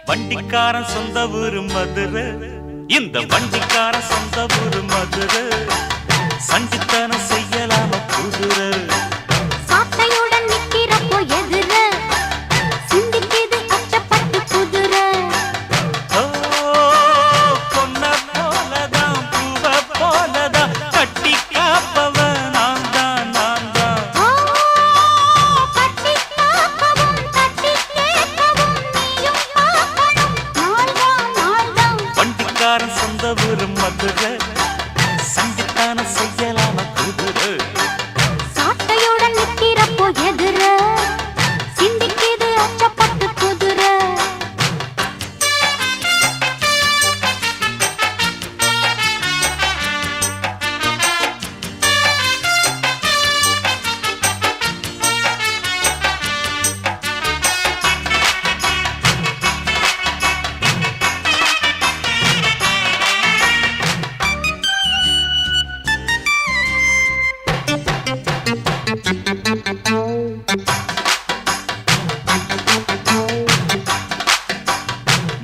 வண்டிக்காரன் சொந்த ஊரு மதுரை, இந்த வண்டிக்காரன் சொந்த ஊரு மதுரை. சண்டித்தனம் செய்யலாம குதிரை சாட்டையுடன் நிக்கிறப்போ எதிர சிந்திக்குது அச்சப்பட்டு குதிரை. பொன்ன போலதான் பூவ போலதான் கட்டி காப்பவன் நான் தான் நான் தான். கட்டி காக்கவும் கட்டி கேட்கவும் நீயும் பார்க்கணும் நாள்தான் நாள்தான். வண்டிக்காரன் சொந்த ஊரு மதுரை, சண்டித்தனம் செய்யலாம குதிரை. சாட்டையுடன் நிக்கிறப்போ எதிர சிந்திக்குது அச்சப்பட்டு குதிரை.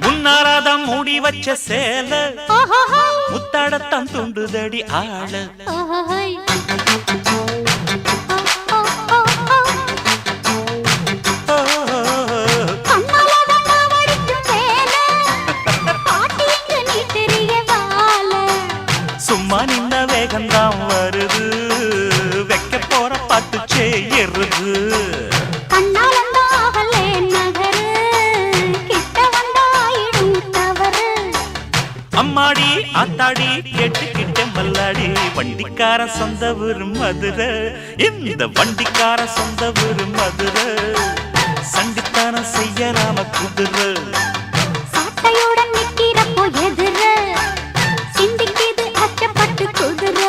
முன்னாராதான் மூடி வச்ச சேல ஓஹோஹோய் முத்தாடத்தான் துண்டுதடி ஆள. ஓஹோஹோய் கண்ணாலதான் நான் வடிக்கும் வேலை பாட்டி எங்க நீ தெரிய வாழ. சும்மா நின்ன வேகந்தான் வருது, வைக்க போற பாட்டு செய்யறது. கண்ணாலந்தாகலே நகரு கிட்ட வந்தாயிடும் தவறு. அம்மாடி ஆத்தாடி கேட்டுக்கிட்ட மல்லாடி. வண்டிக்கார சொந்த ஊரு மதுரை, இந்த வண்டிக்கார சொந்த ஊரு மதுரை. சண்டித்தனம் செய்யலாம குதிரை. சாட்டையுடன் நிக்கிறப்போ எதிர சிந்திக்குது அச்சப்பட்டு குதிரை.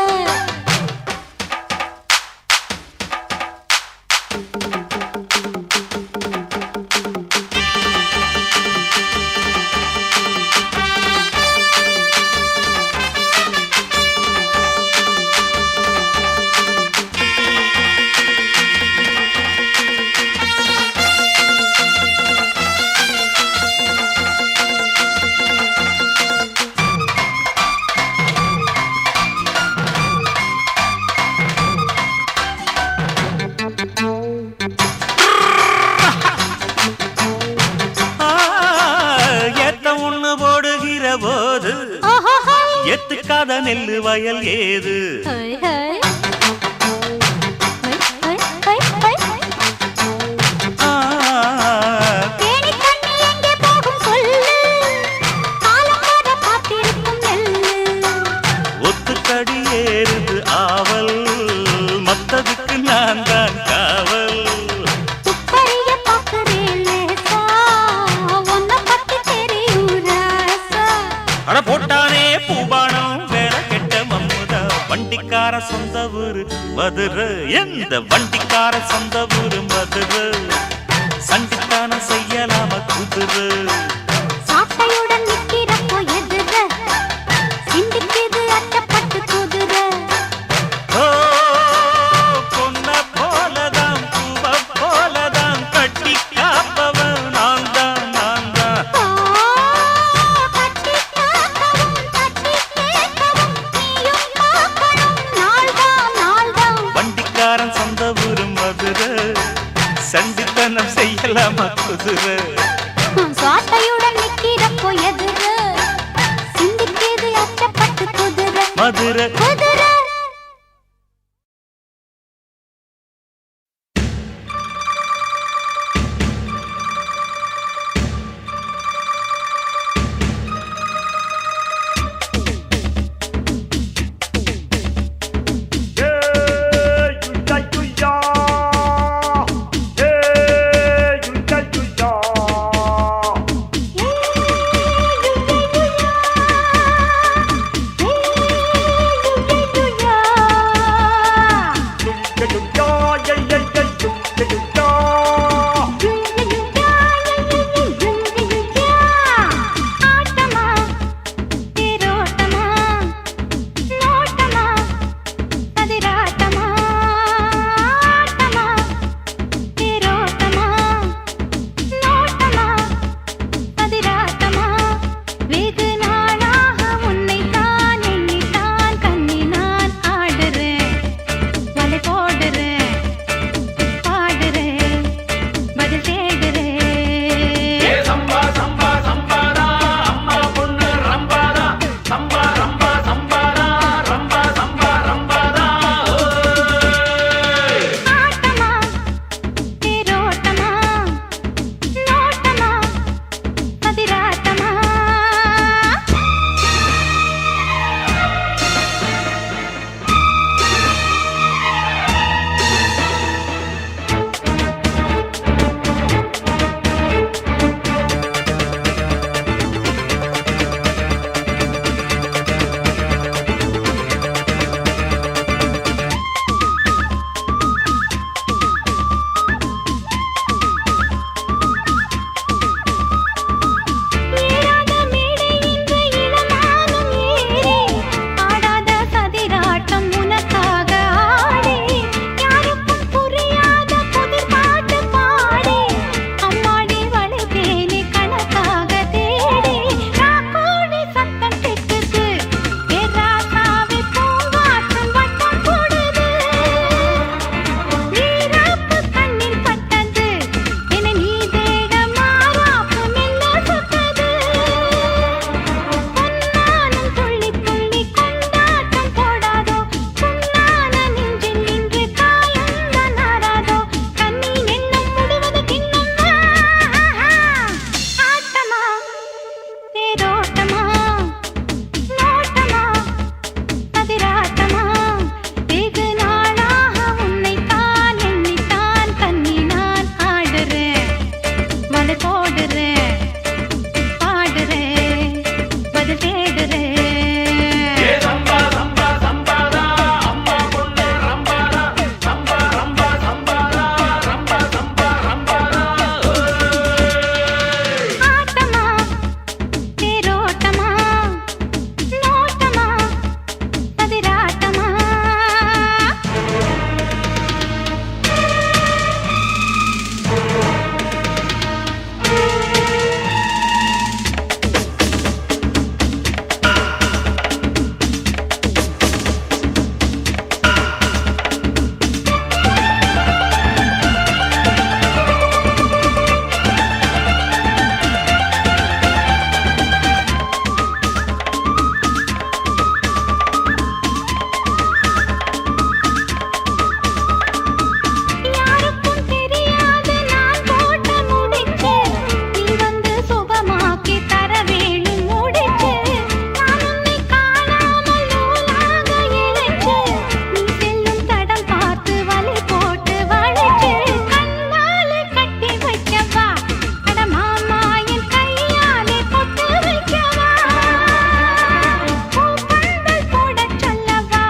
ஏத்த ஒண்ணு போடுகிற போது ஓஹோஹோய் எத்துக்காத நெல்லு வயல் ஏது. ஹோய் ஹோய் ஹோய் ஹோய் ஹோய் ஹோய். தேனி தண்ணி எங்கே போகும் சொல்லு காலம் வர காத்திருக்கும் நெல்லு. ஒத்துக்கடி ஏறுது ஆவல், மத்ததுக்கு நான் தான் காவல். துப்பறிய பார்க்கிறேன் லேசா உன்னை பத்தி தெரியும் ராசா. அட போட்டானே பூபானம் வேற கெட்ட மம்முதா. வண்டிக்கார சொந்த ஊரு மதுரை, எந்த வண்டிக்கார சொந்த ஊரு மதுரை. சண்டித்தனம் செய்யலாம குதிரை. சாட்டையுடன் நிக்கிறப்போ எதிர சிந்திக்குது அச்சப்பட்டு குதிரை. ஓ பொன்ன போலதான் பூவ போலதான் கட்டி காப்பவன் நான் தான் நான் தான். கட்டி காக்கவும் கட்டி கேட்கவும் நீயும் பார்க்கணும் நாள்தான் நாள்தான். வண்டிக்காரன் சொந்த ஊரு மதுரை, சண்டித்தனம் செய்யலாமா குதிரை. சாட்டையுடன் நிக்கிறப்போ எதிர சிந்திக்குது அச்சப்பட்டு குதிரை. மதுரை குதிரை போடுறேன் பாடுறேன் பதில் தேடுறேன் ஆட்டமா தேரோட்டமா நோட்டமா பதிராட்டமா யாருக்கும் தெரியாது நான் போட்ட முடிச்சு நீ வந்து சுகமாக்கி தர வேணும் முடிச்சு நான் உன்னை காணாமல் நூலாக இழைச்சு நீ செல்லும் தடம் பார்த்து வலி போட்டு வளைச்சு கண்ணாலே கட்டி வைக்கவா அட மாமா என் கையாலே பொட்டு வைக்கவா பூப்பந்தல் போடச் சொல்லவா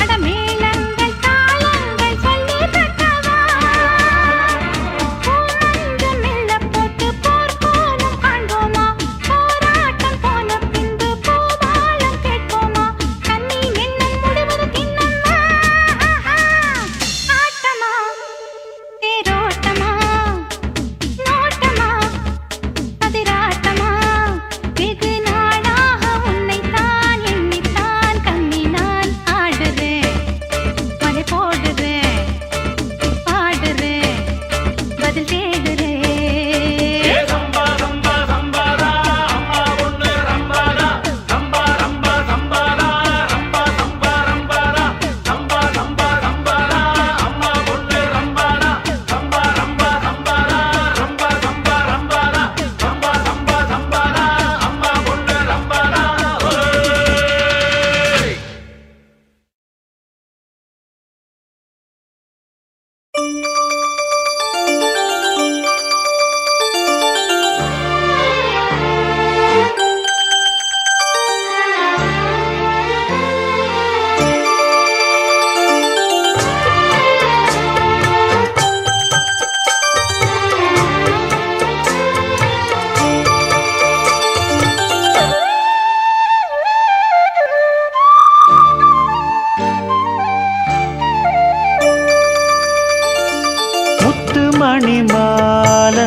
அட மேளங்கள் தாளங்கள் சொல்லி தட்டவா பூமஞ்சம் மெல்ல போட்டு போர்க்கோலம் காண்போமா போராட்டம் போன பின்பு பூவாளம் கேட்போமா கண்ணி எண்ணம் முடிவது திண்ணம்மா ஆட்டமா தேரோட்டமா நோட்டமா பதிராட்டமா வெகு நாளாக உன்னைத்தான் எண்ணித்தான் கண்ணி நான் ஆடுறேன் மலை போடுறேன் பாடுறேன் பதில் தேடுறேன் முத்து மணி மாலை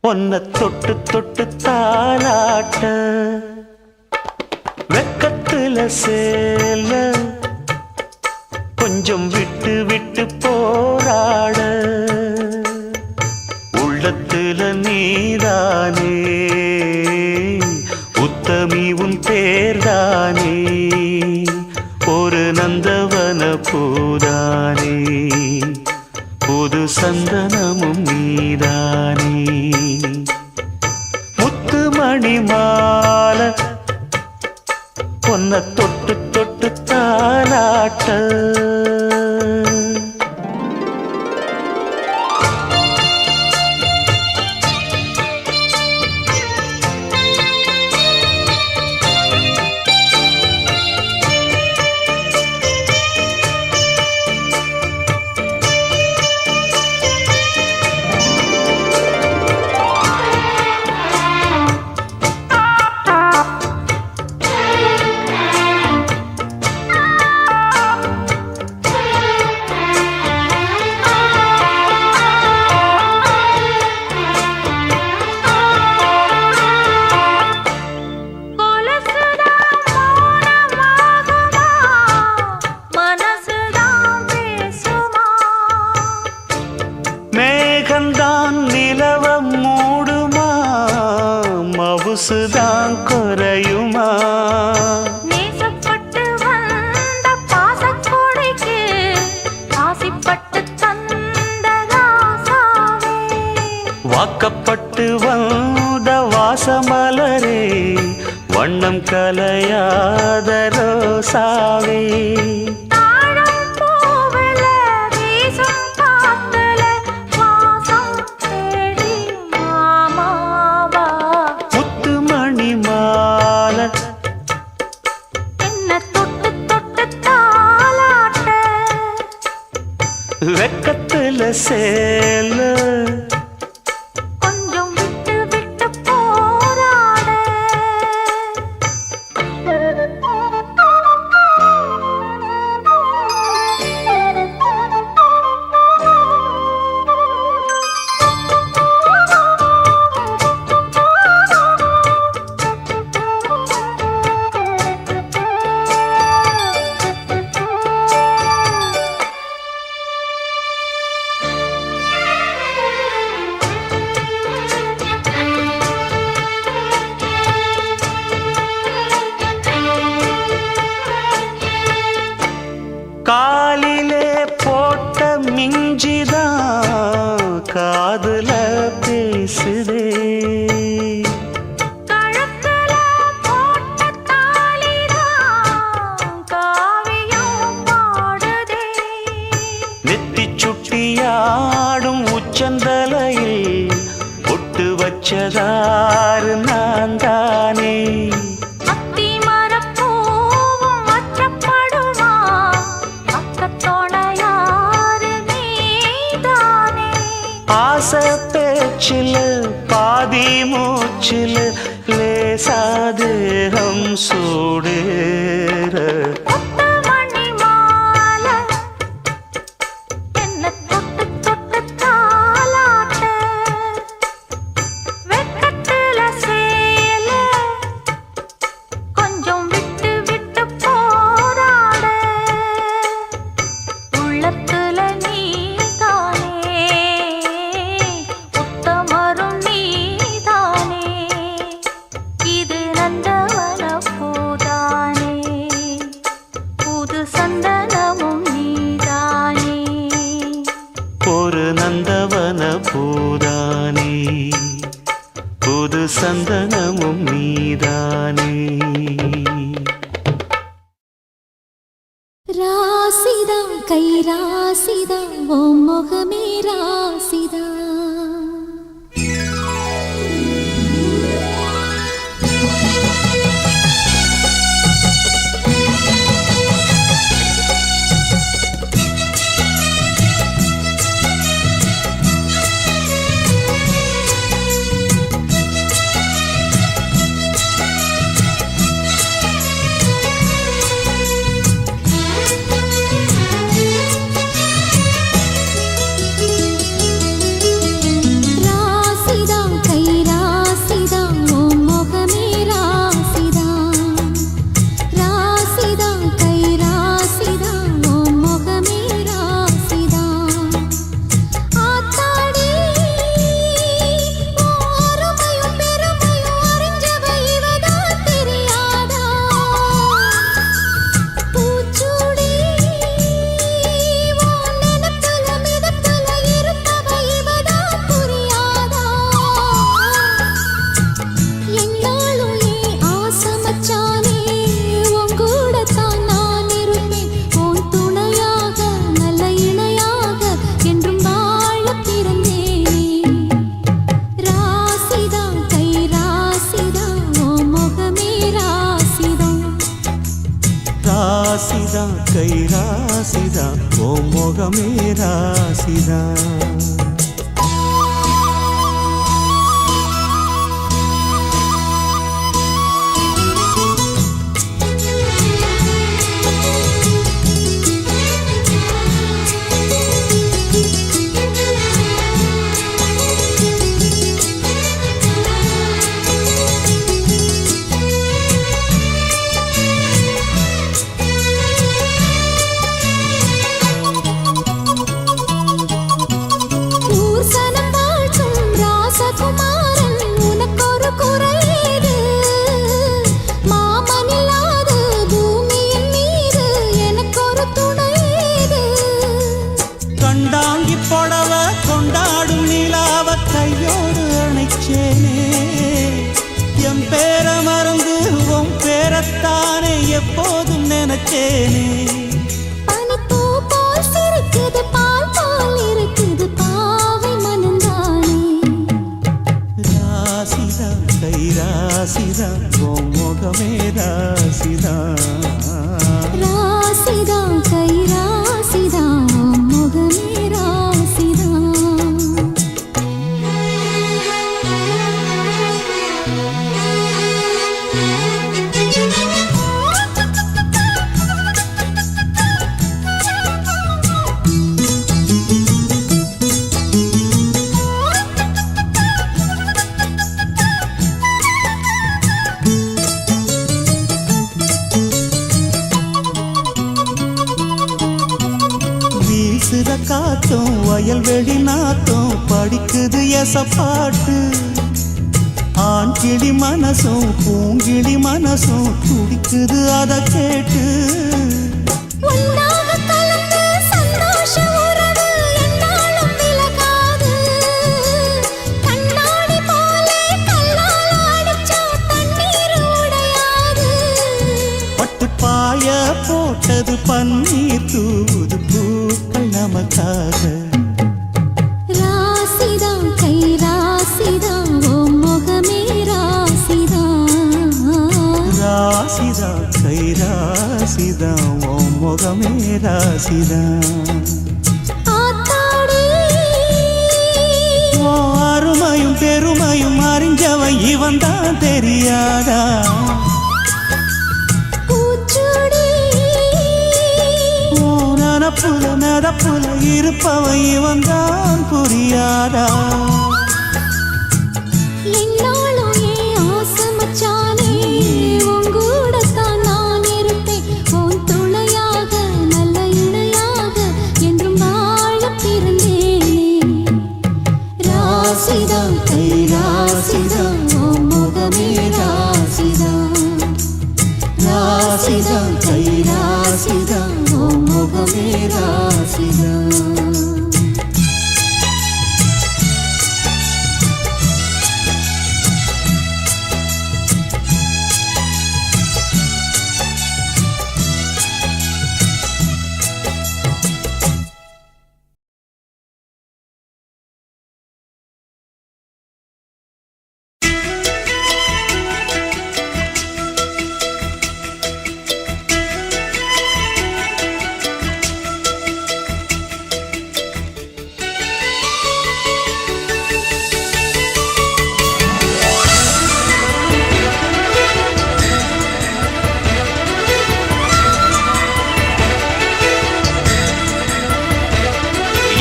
ஒன்ன தொட்டு தொட்டு தாலாட்ட வெக்கத்துல சேல கொஞ்சம் விட்டு விட்டு போராட உள்ளத்துல நீதானே உத்தமி உன் பேர்தானே ஒரு நந்தவன பூதானே புது சந்தனமும் நீதானே முத்து மணி மாலை பொன்ன தொட்டு தொட்டு தாலாட்ட மவுசுதான் குறையுமா நேசப்பட்டு வந்த பாசக்கோடைக்கு ஆசைப்பட்டு தந்த ராசாவே வாக்கப்பட்டு வந்த வாசமலரே வண்ணம் கலையாத ரோசாவே சேல கொஞ்சம் விட்டு விட்டு போராட காலிலே போட்ட மிஞ்சிதான் காதுல பேசுதே கழுத்துல போட்ட தாலிதான் காவியம் பாடுதே நெத்தி சுட்டியாடும் உச்சந்தலையில் ஒட்டு வச்சதாறு நான் தானே அத்தி மரப்பூவும் வற்றப்படுமா பக்கத்தோட யாரு நீதானே ஆசை பேச்சில் பாதி மூச்சில் லேசாதேகம் சூடேற முத்து மணி மாலை என்ன தொட்டு தொட்டு தாலாட்ட வெக்கத்துல சேல கொஞ்சம் விட்டு விட்டு போராட உள்ளத்துல நீதானே உத்தமரும் நீதானே இது நந்தவன பூதானே புது சந்தனமும் நீதானே ஒரு நந்தவன பூதானே புது சந்தனமும் நீதானே ராசிதான் கை ராசிதான் ஓ முகமே ராசிதான் ராசிதான் கை ராசிதான் ஓ முகமே ராசிதான் எப்போதும் நினைச்சேனே பனிப்பூ போல் சிரிக்குது பால் போல் இருக்குது பாவை மனந்தானே ராசிதா கை ராசிதா உன் முகமே ராசிதா ராசிதா கை ராசிதா உன் முகமே ராசிதா வயல்வெளி நாத்தம் படிக்குது எசப்பாட்டு ஆண் கிளி மனசும் பூங்கிளி மனசும் துடிக்குது அதை கேட்டு ஒன்னாக கலந்து சந்தோஷ உறவு என்னாலும் விலகாது கண்ணாடி போலே கல்லால அடிச்சா தண்ணீர் உடையாது பட்டு பாய போட்டது பன்னீர் தூது பூக்கள் நமக்காக ராசிதான் கை ராசிதான் ஓ முகமே ராசிதான் ராசிதா கை ராசிதா ஓ முகமே ராசிதா ஆத்தாடி ஓ அருமையும் பெருமையும் அறிஞ்சவன் இவன் தான் தெரியாதா பூச்சூடி ஓ நனப்புல நடப்புல இருப்பவன் இவன் தான் புரியாதா என்னாலும் ஏன் ஆசை மச்சானே உன் கூடத்தான் நான் இருப்பேன் உன் துணையாக நல்ல இணையாக என்றும் வாழ பிறந்தேனே ராசிதான் கை ராசிதான் உன் முகமே ராசிதான் ராசிதான் கை ராசிதான் உன் முகமே ராசிதான்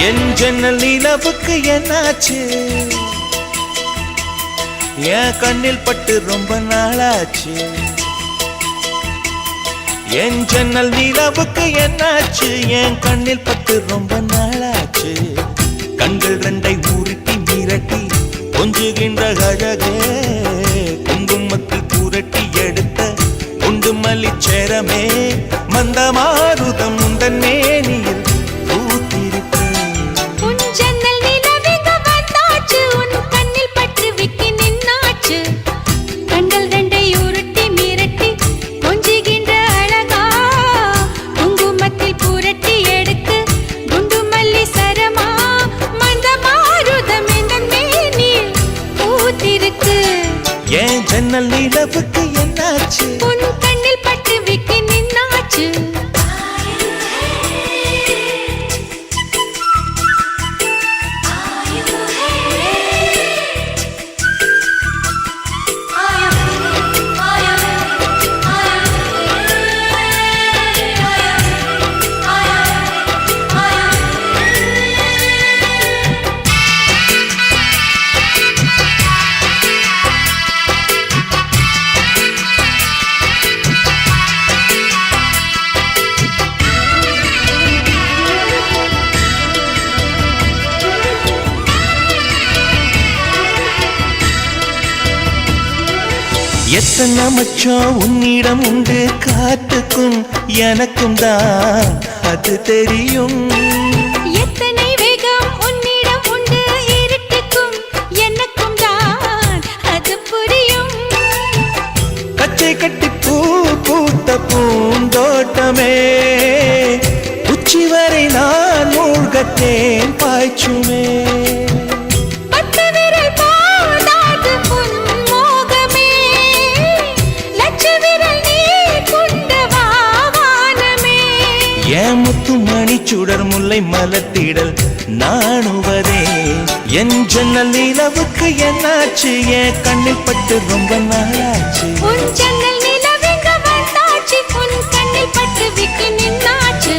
என் ஜன்னல் நிலவுக்கு என்னாச்சு என் கண்ணில் பட்டு ரொம்ப நாளாச்சு என் ஜன்னல் நிலவுக்கு என்னாச்சு என் கண்ணில் பட்டு ரொம்ப நாளாச்சு கண்கள் ரெண்டை உருட்டி மிரட்டி கொஞ்சுகின்ற அழகே குங்குமத்தில் புரட்டி எடுத்த குண்டு மல்லிச்சேரமே மந்தமாருதம் முந்தன் மேனியில் ஜன்னல் நிலவுக்கு என்னாச்சு உன் கண்ணில் பட்டு விட்டு நின்னாச்சு எத்தனை மச்சம் உன்னிடம் உண்டு காத்துக்கும் எனக்கும் தான் அது தெரியும் எத்தனை வேகம் உன்னிடம் உண்டு இருட்டுக்கும் எனக்கும் தான் அது புரியும் கச்சை கட்டி பூ பூத்த பூந்தோட்டமே உச்சி வரை நான் மூழ்கத்தேன் பாய்ச்சுமே சுடர் முல்லை மலர்த்திடல் நாணுவதே என் ஜன்னல் நிலவுக்கு என்னாச்சு என் கண்ணில் பட்டு ரொம்ப நாளாச்சு உன் ஜன்னல் நிலவெங்க வந்தாச்சு உன் கண்ணில் பட்டு விட்டு நின்னாச்சு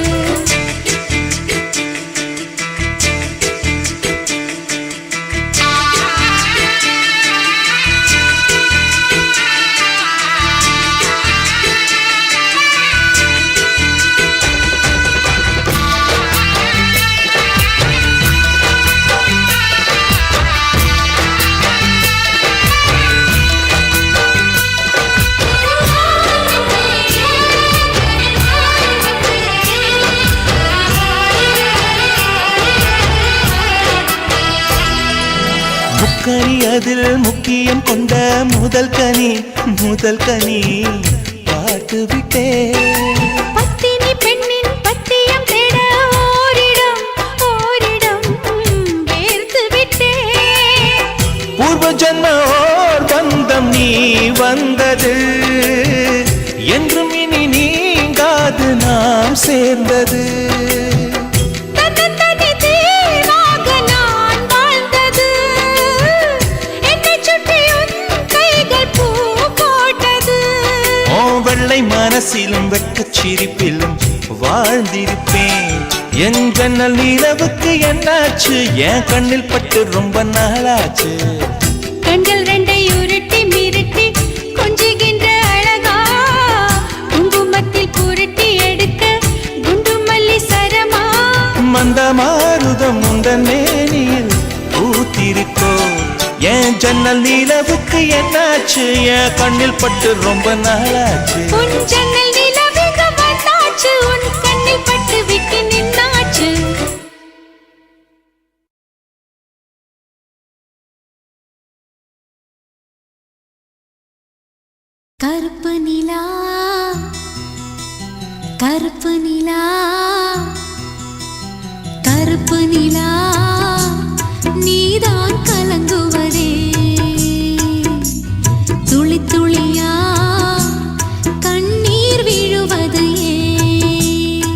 மனதில் முக்கியம் கொண்ட முதல் கனி பார்த்து விட்டேன். பத்தினி பெண்ணின் பத்தியம் தேட ஓரிடம் வேர்த்து விட்டேன். பூர்வ ஜன்ம ஓர் பந்தம் நீ வந்தது என்றும் இனி நீங்காது நாம் சேர்ந்தது. தன்னந்தனி தீர்வாக நான் வாழ்ந்தது, என்னைச் சுற்றி உன் கைகள் பூ போட்டது. ஓ வெள்ளை மனசிலும் வெட்கச் சிரிப்பிலும் வாழ்ந்திருப்பேன். என் ஜன்னல் நிலவுக்கு என்னாச்சு? என் கண்ணில் பட்டு ரொம்ப நாளாச்சு. கண்கள் ரெண்டை உருட்டி மிரட்டி கொஞ்சுகின்ற அழகா, குங்குமத்தில் புரட்டி எடுக்க குண்டு மல்லி சரமா. மந்த மாருதம் உந்தன் மேனியில் பூத்திருக்கோ. என் ஜன்னல் நிலவுக்கு என்னாச்சு? என் கண்ணில் பட்டு ரொம்ப நாளாச்சு. உன் ஜன்னல் நிலவுக வந்தாச்சு, உன் கண்ணில் பட்டு விட்டு நின்னாச்சு. கருப்பு நிலா கருப்பு நிலா கருப்பு நிலா நீதான் கலங்குவதே, துளி துளியா கண்ணீர் விழுவது ஏன்?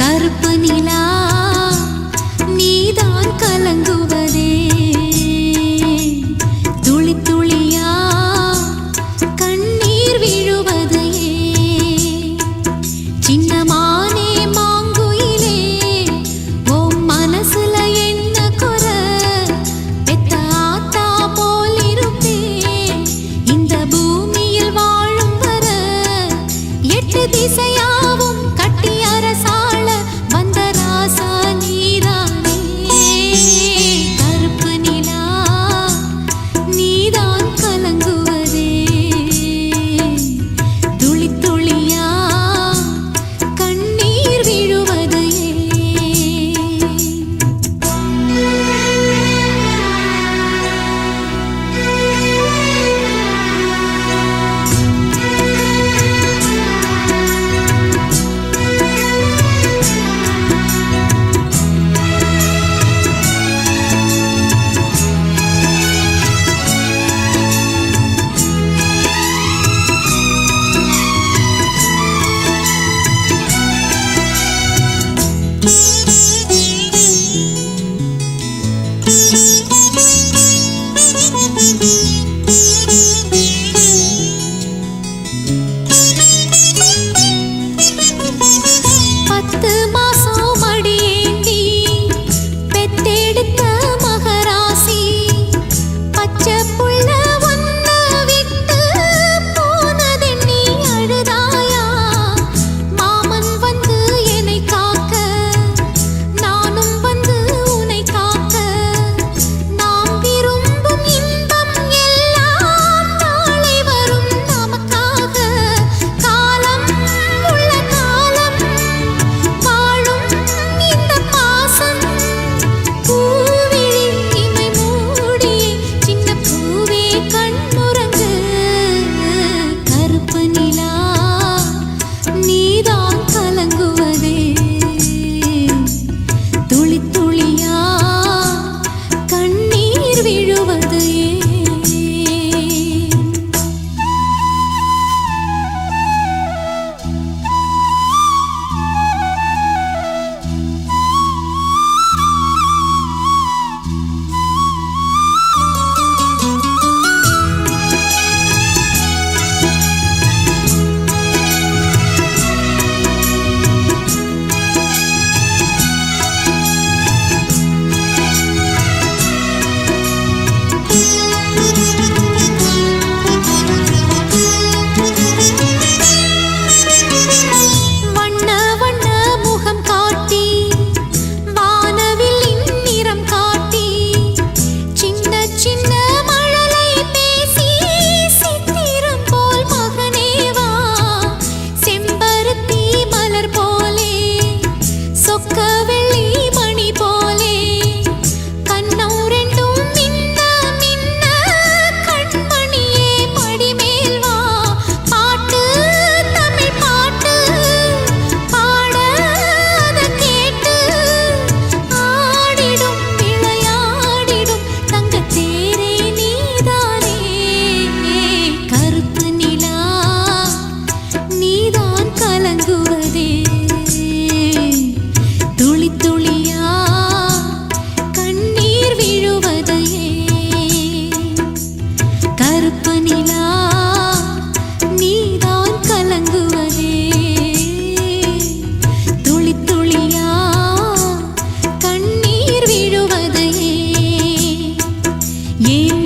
கருப்பு நிலா நீதான் கலங்குவதே, துளி துளியா கண்ணீர் விழுவது ஏன்? சின்னமானே மாங்குயிலே, உன் மனசுல என்ன குறை? பெத்த ஆத்தா போல் இருப்பேன் இந்த பூமியில் வாழும் வர. 8 திசையாவும் கட்டி அரசாள வந்த ராசா நீதானே. கருப்பு நிலா நீதான் கலங்குவதே, துளி துளியா கண்ணீர் விழுவது ஏன்?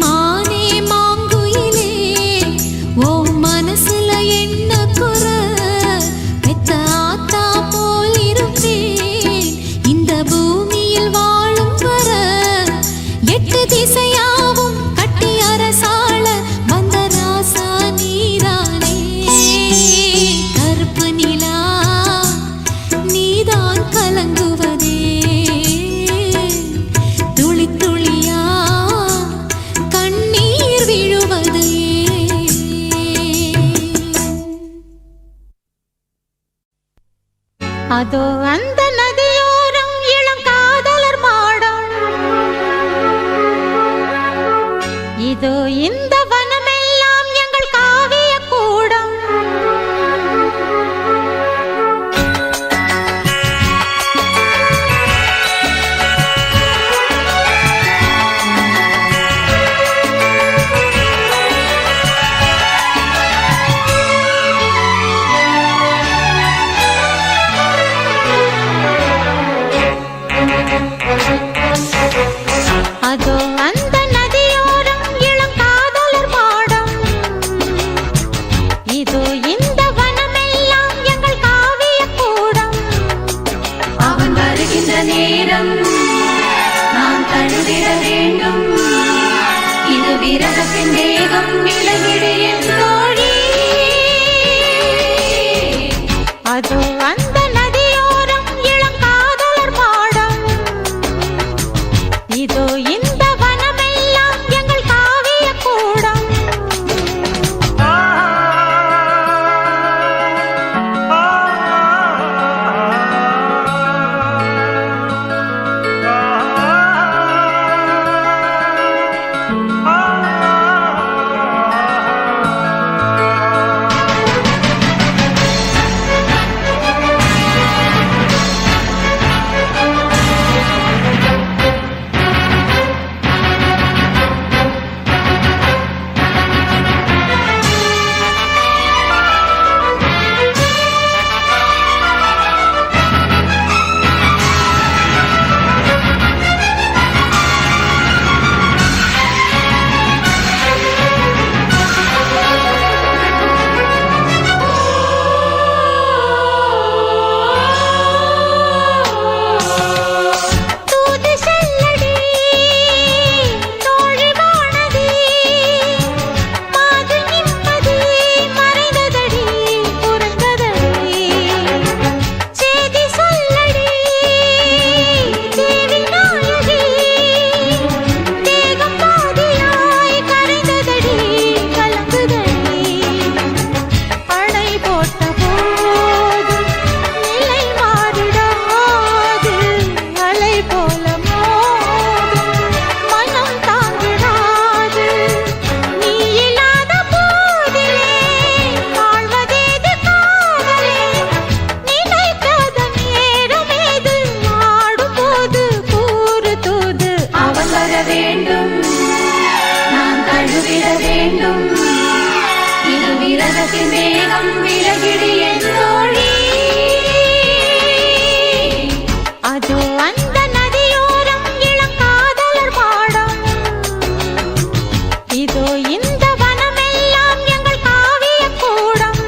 மானே மாங்குயிலே ஓ மனசுல என்ன குற பெத்த ஆத்தா போல் இருப்பேன் இந்த பூமியில் வாழும் வர எட்டு திசையாவும் கட்டி அரசாள வந்த ராசா நீதானே கருப்பு நிலா நீதான் கலங்குவதே துளி துளியா கண்ணீர் விழுவதே அதோ அந்த நதியோரம் இளம் காதலர் மாடம் இதோ இந்த வனமெல்லாம் எங்கள் காவிய கூடம் அதோ அந்த நதியோரம் இளம் காதலர் மாடம் இதோ இந்த வனமெல்லாம் எங்கள் காவிய கூடம் அவன் வருகின்ற நேரம் நாம் தழுவிட வேண்டும் இது விரகத்தின் வேகம் விலகிடு என் தோழி அதோ அந்த நதியோரம் இளம் காதலர் மாடம் இதோ இந்த வனமெல்லாம் எங்கள் காவிய கூடம் தூது செல்லடி தோழி வானதி மாது நிம்மதி மறைந்ததடி புறந்ததடி செய்தி சொல்லடி தேவி நாயகி தேகம் பாதியாய் கரைந்ததடி கலங்குதடி அணை போட்ட போதும் நிலை மாறிடாது அலை போல மோதும் மனம் தாங்கிடாது நீ இல்லாத போதிலே வாழ்வதேது காதலே நினைக்காத நேரமேது ஆடும் போது கூறு தூது அவன் வர வேண்டும் நான் தழுவிட வேண்டும் இது விரகத்தின் வேகம் விலகிடு என் தோழி அதோ அந்த நதியோரம் இளம் காதலர் மாடம் இதோ இந்த வனமெல்லாம் எங்கள் காவிய கூடம்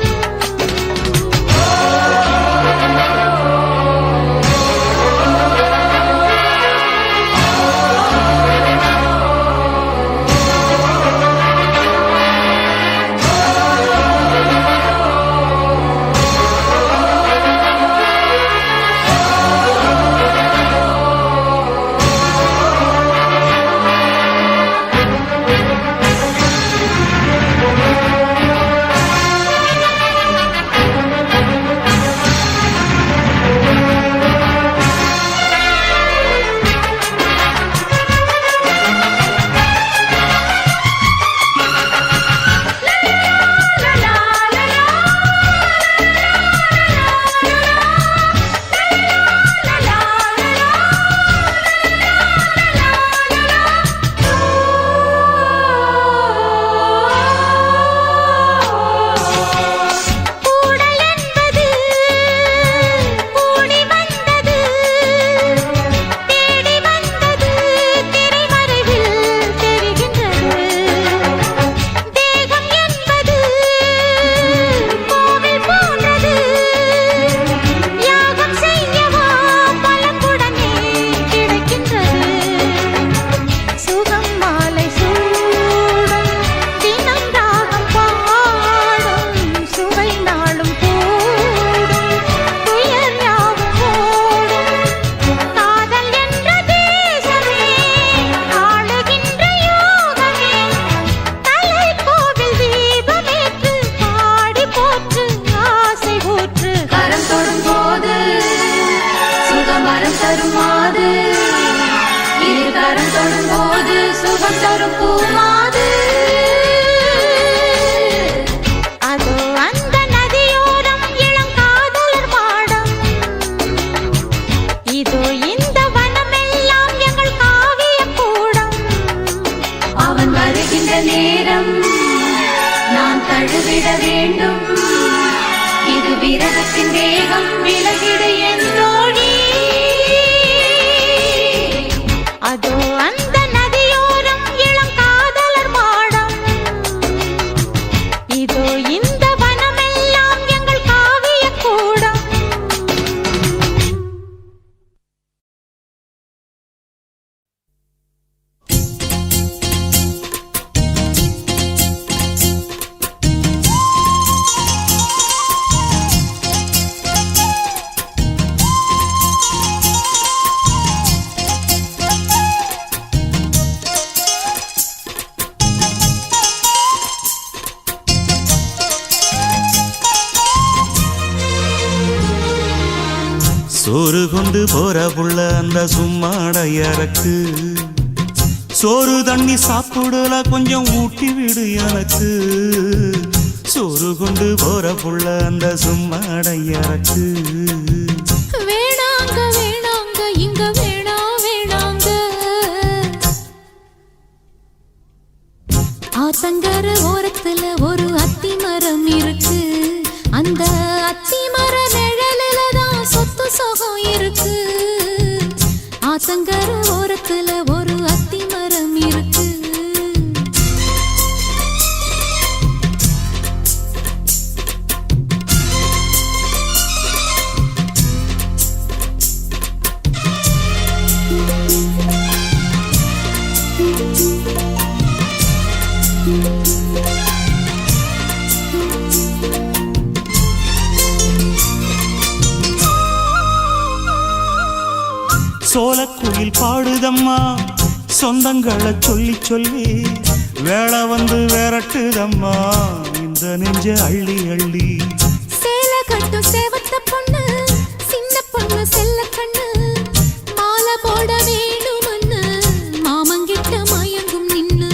மாது அதோ அந்த நதியோரம் இளங்காதலர் மாடம் இதோ இந்த வனமெல்லாம் எங்கள் காவிய கூடம் அவன் வருகின்ற நேரம் நான் தழுவிட வேண்டும் இது விரகத்தின் வேகம் விலகிடு என் தோழி அதோ அந்த நதியோரம் இளங்காதலர் மாடம் இதோ இந்த வனமெல்லாம் எங்கள் காவிய கூடம் சோறு கொண்டு போற புள்ள அந்த சும்மாடையறக்கு சோறு தண்ணி சாப்பிடல கொஞ்சம் ஊட்டி விடு எனக்கு சோறு கொண்டு போற புள்ள அந்த சும்மாடையறக்கு வேணாங்க வேணாங்க இங்க வேணாங்க ஆத்தங்கர ஓரத்துல ஒரு அத்தி மரம் இருக்கு அந்த அத்தி மர நிழலில தான் சொத்து சுகம் இருக்கு ஆத்தங்கர ஓரத்துல ஒரு அத்தி மரம் இருக்கு சோலக்குயில் பாடுதம்மா சொந்தங்களை சொல்லி சொல்லி வேளை வந்து விரட்டுதம்மா இந்த நெஞ்ச அள்ளி அள்ளி சேல கட்டும் சேவத்த பொண்ணு சின்ன பொண்ணு செல்ல கண்ணு மாலை போட வேணும்னு மாமங்கிட்ட மயங்கும் நின்னு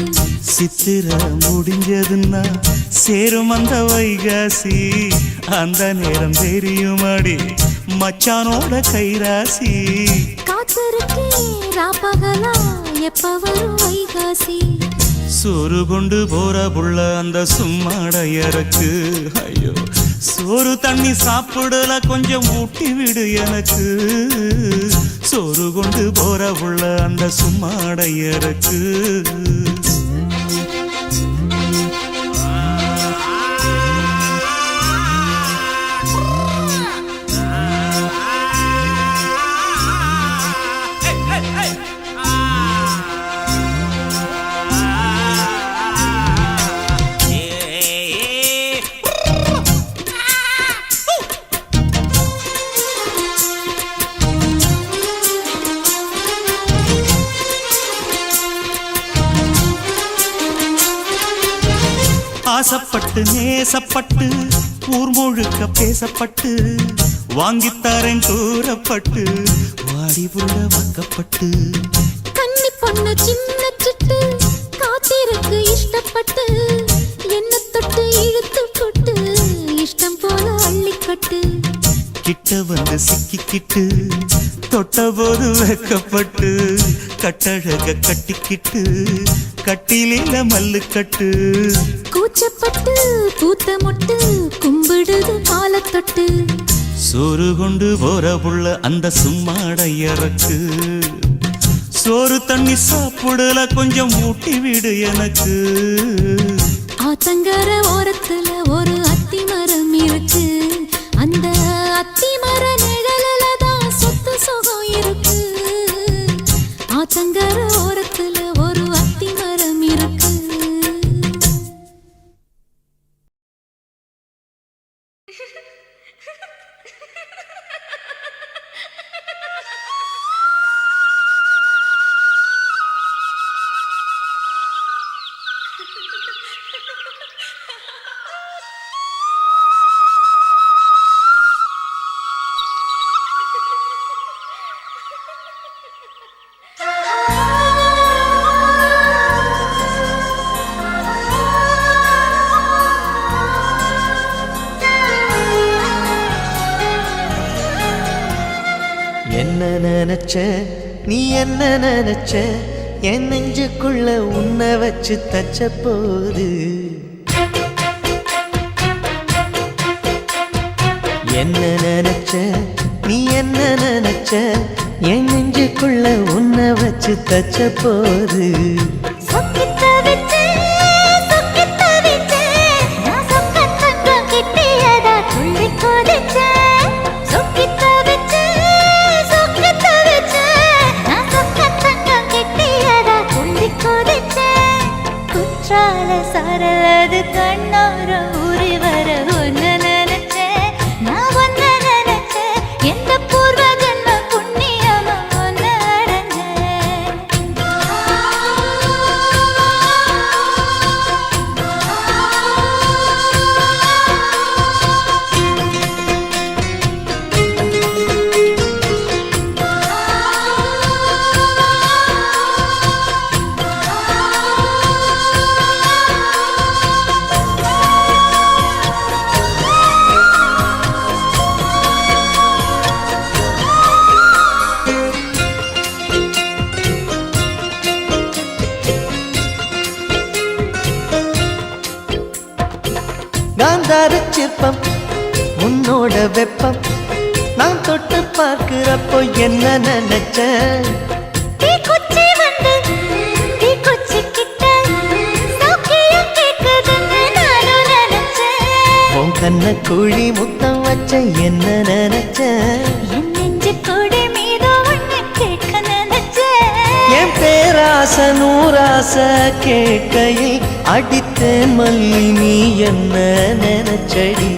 சித்திர முடிஞ்சதுன்னா சேரும் அந்த வைகாசி அந்த நேரம் தெரியுமாடி மச்சானோட கைராசி காத்திருக்கேன் ராப்பகலா எப்ப வரும் வைகாசி சோறு கொண்டு போற புள்ள அந்த சும்மாடையறக்கு ஐயோ சோறு தண்ணி சாப்பிடல கொஞ்சம் ஊட்டி விடு எனக்கு சோறு கொண்டு போற புள்ள அந்த சும்மாடையறக்கு ஆசப்பட்டு நேசப்பட்டு ஊர் முழுக்க பேசப்பட்டு வாங்கித்தாரன் கூறப்பட்டு வாடி புள்ள வாக்கப்பட்டு கன்னி பொண்ணு சின்ன சிட்டு காத்திருக்கு இஷ்டப்பட்டு என்ன தொட்டு இழுத்து கொட்டு இஷ்டம் போல அள்ளிக்கட்டு கிட்ட வந்து சிக்கிக்கிட்டு தொட்ட போது வெக்கப்பட்டு கட்டழக கட்டிக்கிட்டு கட்டிலில மல்லு கட்டு கூச்சப்பட்டு பூத்த மொட்டு கும்பிடுது காலத்தொட்டு சோறு கொண்டு போற புள்ள அந்த சும்மாடையறக்கு சோறு தண்ணி சாப்பிடல கொஞ்சம் ஊட்டி விடு எனக்கு ஆத்தங்கர ஓரத்துல ஒரு அத்தி மரம் இருக்கு அந்த அத்தி மர நிழலில தான் சொத்து சுகம் இருக்கு ஆத்தங்கர ஓரத்துல ஒரு அத்தி மரம் இருக்கு நினைச்ச நீ என்ன நினைச்ச என் நெஞ்சுக்குள்ள உன்னை வச்சு தச்ச போது என்ன நினைச்ச நீ என்ன நினைச்ச என் நெஞ்சுக்குள்ள உன்னை வச்சு தச்ச போது சரலது கண்ணோர ஊறி வர ஒன்னு நினைச்சேன் நான் ஒன்னு நினைச்சேன் எந்த பூர்வ ஜன்ம புண்ணியமா ஒன்னு காந்தார சிற்பம் உன்னோட வெப்பம் நான் தொட்டு பார்க்கிறப்போ என்ன நினைச்ச உன் கண்ண குழி முத்தம் வச்ச என்ன நினைச்ச என் பேராச நூராச கேட்கையில் அடித்தேன் மல்லி நீ என்ன நினைச்சடி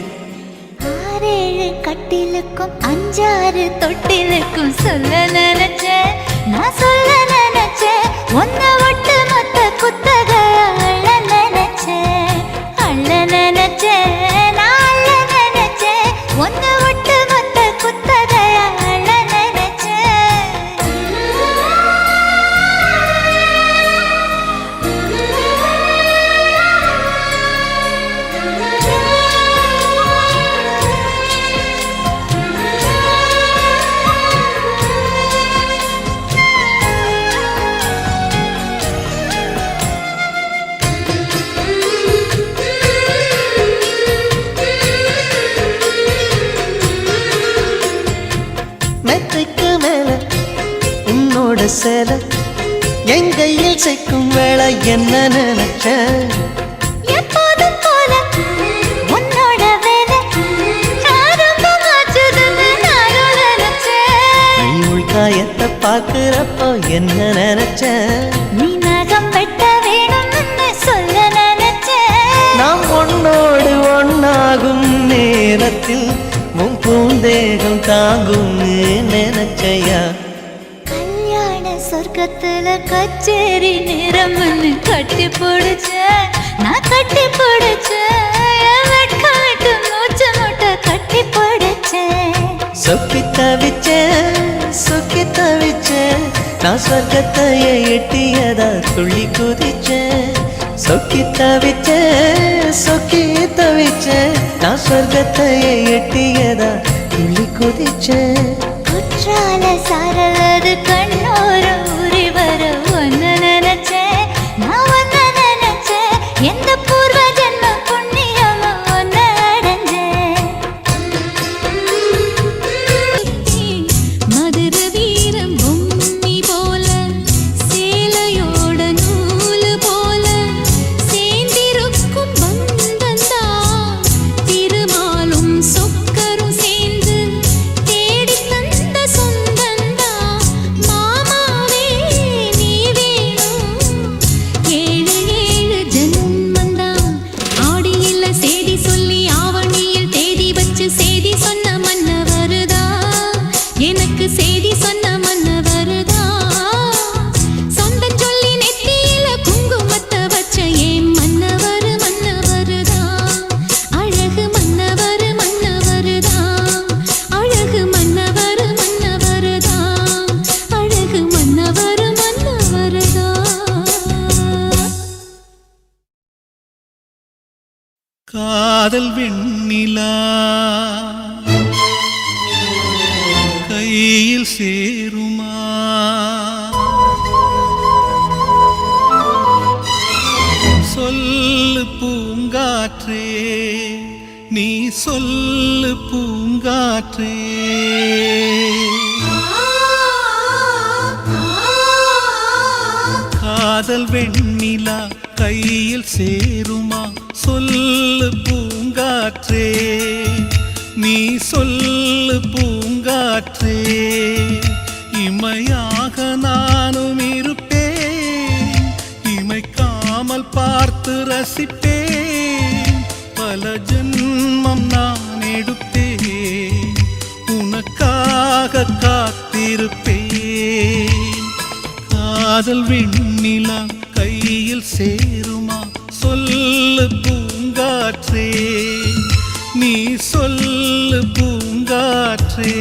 6 கட்டிலுக்கும் 5 தொட்டிலுக்கும் சொல்ல நினைச்சேன் நான் சொல்ல நினைச்சேன் ஒன்ன ஒட்டு மொத்த குத்தக அள்ள நினைச்சேன் நான் அள்ள நினைச்சேன் ஒன்ன ஒட்டு மொத்த குத்தக அள்ள மெத்தைக்கு மேல உன்னோட சேல என் கையில் சேர்க்கும் வேளை என்ன நினைச்ச எப்போதும் போல உன்னோட வேலை ஆரம்பமாச்சுதுன்னு நானும் நினைச்சேன் நீ உள்காயத்தை பார்க்கிறப்போ என்ன நினைச்ச நீ நகம் வெட்ட வேணும்னு சொல்ல நினைச்சேன் நாம் ஒன்னோடு ஒன்னாகும் நேரத்தில் உன் பூந்தேகம் தாங்கும் நினைச்சையா கல்யாண சொர்க்கத்துல கச்சேரி நிறம்னு கட்டி பிடிச்சேன் நான் கட்டி பிடிச்சேன் வெட்காட்டு மூச்சு முட்டை கட்டி பிடிச்சேன் சொக்கி தவிச்சேன் நான் சொர்க்கத்தையே எட்டியதா துள்ளி குதிச்சேன் சொக்கி தவிச்சேன் நான் சொர்க்கத்தையே எட்டியதா துள்ளி குதிச்சேன் குற்றால சாரலது கண்ணோர ஊறி வர ஒன்னு நினைச்சேன் நான் ஒன்னு நினைச்சேன் எந்த பூர்வ ஜன்ம புண்ணியமா ஒன்னு அடைஞ்சேன் மதுர வீரம் பொம்மி போல சேலையோட நூலு போல சேர்ந்திருக்கும் பந்தந்தா திருமாலும் சொக்கரும் சேர்ந்து தேடி தந்த சொந்தந்தா மாமாவே நீ வேணும் 7 ஜென்மந்தா ஆடியில சேதி சொல்லி ஆவணியில் தேதி வச்சு சேதி சொன்ன மன்னவருதா எனக்கு சேதி சொன்ன மன்னவருதா சொந்தம் சொல்லி நெத்தியில குங்குமத்தை வச்ச ஏன் மன்னவருதா அழகு மன்னவருதா அழகு மன்னவருதா அழகு மன்னவருதா காதல் வெண்ணிலா கையில் சேருமா சொல்லு பூங்காற்றே, நீ சொல்லு பூங்காற்றே. காதல் வெண்ணிலா கையில் சேருமா, சொல்லு பூங்காற்றே, நீ சொல்லு பூங்காற்றே. இமையாக நானும் இருப்பேன், இமைக்காமல் பார்த்து ரசிப்பேன். பல ஜென்மம் நான் எடுப்பேன், உனக்காக காத்திருப்பேன். காதல் வெண்ணிலா கையில் சேருமா, சொல்லு பூங்காற்றே, நீ சொல்லு பூங்காற்றே.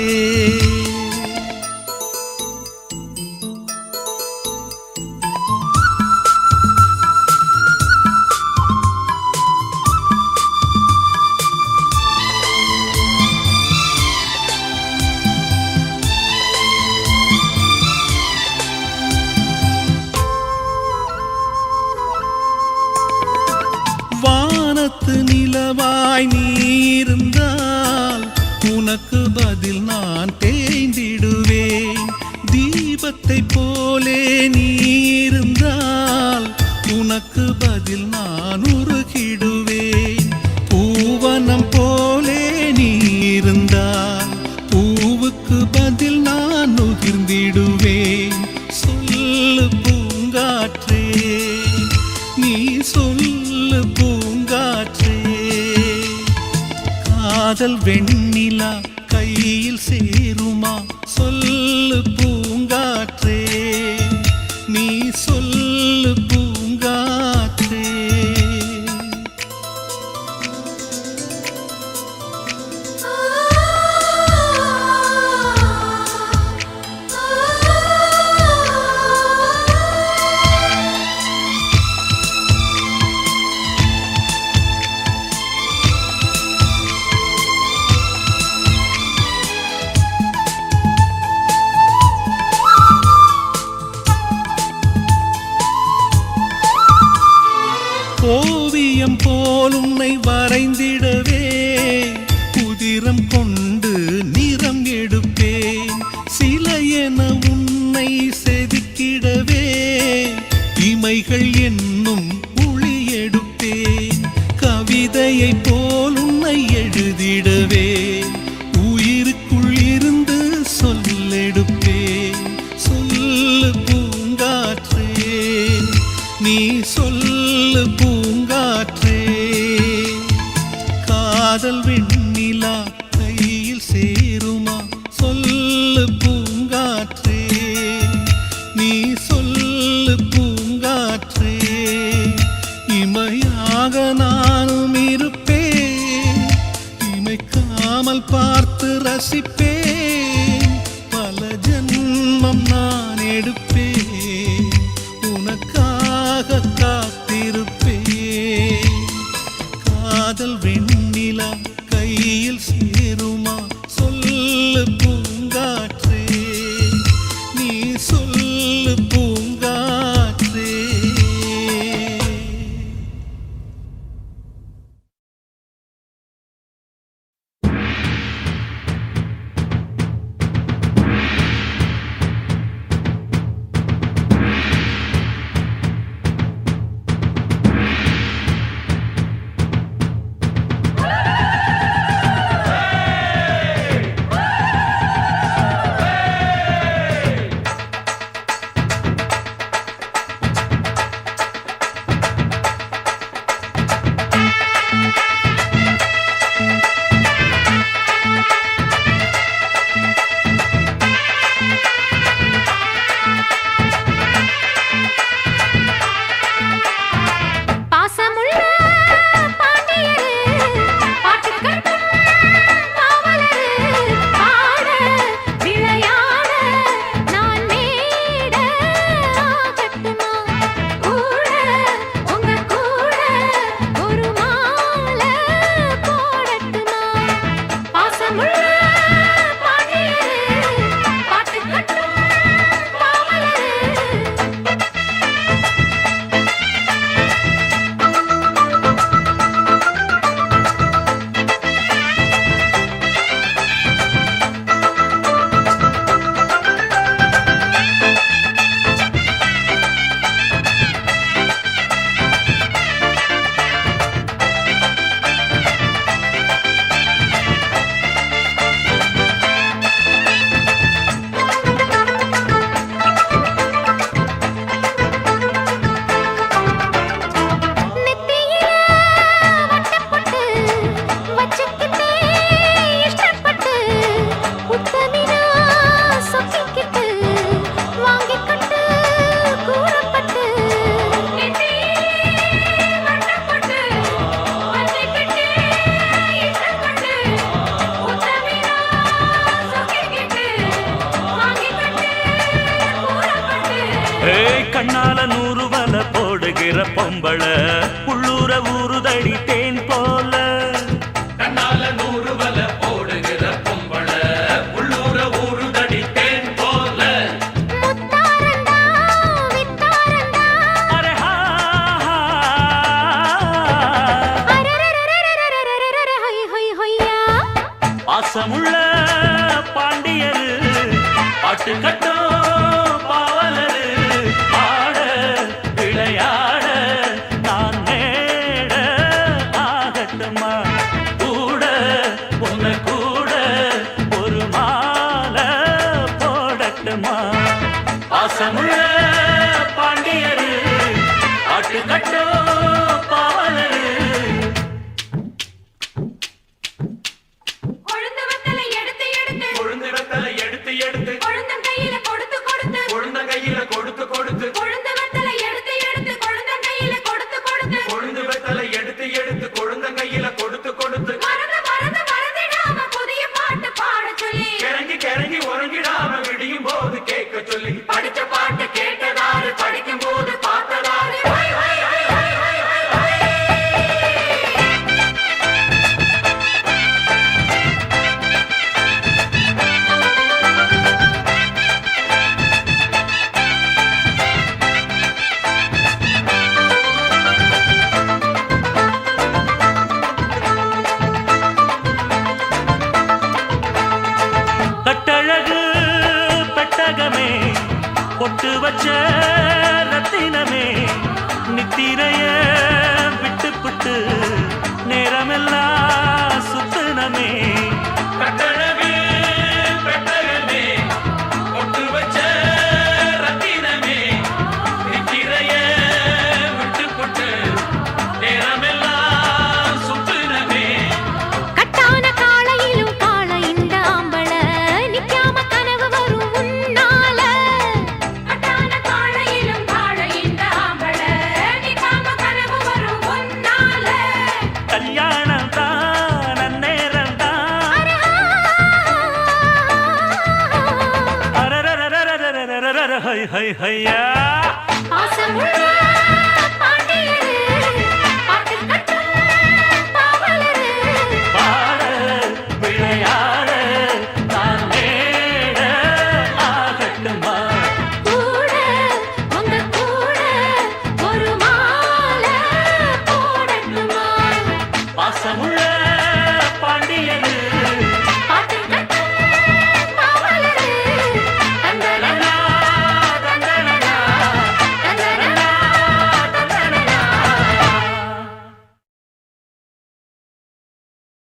வானத்து நிலவாய் நீ இருந்தால் உனக்கு பதில் நான் தேய்ந்திடுவேன். தீபத்தை போலே நீ இருந்தால் உனக்கு பதில் நான் உருகிடுவேன். பூவனம் போலே நீ இருந்தால் பூவுக்கு பதில் நான் நுகிர்ந்திடுவேன். சொல்லு பூங்காற்றே, நீ சொல்லு பூங்காற்றே. காதல் வெண்ணிலா கையில் சேருமா, சொல்லு பூங்காற்றே, நீ சொல்லு பூங்காற்றே. ஓவியம் போல் உன்னை வரைந்திடவே புதிரம் கொண்டு நிறம் எடுப்பேன். சிலை என உன்னை செதுக்கிடவே இமைகள் என்னும் ஒளி எடுப்பேன். கவிதையை போல் உன்னை எழுதிடவே உயிருக்குள் இருந்து சொல்லெடுப்பேன். சொல்லு பூங்காற்றே, நீ சொல்லு பூங்காற்றே. காதல் வெண்ணிலா கையில் சேருமா, சொல்லு பூங்காற்றே, நீ சொல்லு பூங்காற்றே. இமையாக நானும் இருப்பேன், இமைக்காமல் பார்த்து ரசிப்பேன். பல ஜென்மம் நான் எடுப்பேன், உனக்காக காத்திருப்பேன். காதல் வெண்ணிலா கையில் சேருமா, சொல்லு பூங்காற்றே, நீ சொல்லு பூங்காற்றே. பொம்பள உள்ளூர ஊறுதடி தேன் போல கண்ணால 100 வல போடுகிற பொம்பள உள்ளூர ஊறுதடி தேன் போல முத்தாரண்டா வித்தாரண்டா அரே ஹா ஹா. அரரரரரரரரரரரர ஹொய் ஹொய் ஹொய்யா பாசமுள்ள பாண்டியரு பாட்டு கட்டும் பாவலரு ஆட விளையாட நான் நேட ஆகட்டுமா கூட உன்னை கூட ஒரு மாலை போடட்டுமா பாசமுள்ள பாண்டியரு பாட்டு கட்டும் பாவலரு கொழுந்து வத்தலை எடுத்து எடுத்து கொழுந்து வெத்தலை எடுத்து எடுத்து கொழுந்தன் கையில கொடுத்து கொடுத்து கொழுந்த கையில கொடுத்து கொடுத்து கொழுந்து வத்தலை எடுத்து எடுத்து கொழுந்தன் கையில கொடுத்து கொடுத்து கொழுந்து வெத்தலை எடுத்து எடுத்து கொழுந்த கையில கொடுத்து கொடுத்து மறந்து மறந்து மறந்துடாம புதிய பாட்டு பாட சொல்லி கிறங்கி கிறங்கி உறங்கிடாம விடியும் போது கேட்க சொல்லி படிச்ச பாட்டு கேட்டதாரு படிக்கும் போது பார்த்ததாரு ஹை, ஹை, ஹை, ஹை, ஹை, ஹை, ஹை. கட்டழகு பெட்டகமே பொட்டு வச்ச ரத்தினமே நித்திரைய விட்டு புட்டு நேரமெல்லாம் சுத்தினமே கட்டழகு பெட்டகமே பொட்டு வச்ச ரத்தினமே நித்திரைய விட்டு புட்டு நேரமெல்லாம் சுத்தினமே கட்டான காளையிலும் காள இந்த ஆம்பள நிக்காம கனவு வரும் உன்னால கட்டான காளையிலும் காள இந்த ஆம்பள நிக்காம கனவு வரும் உன்னால கல்யாணம் தான் அந்நேரம் தான் அரரரரரரரரரர ஹை ஹை ஹையா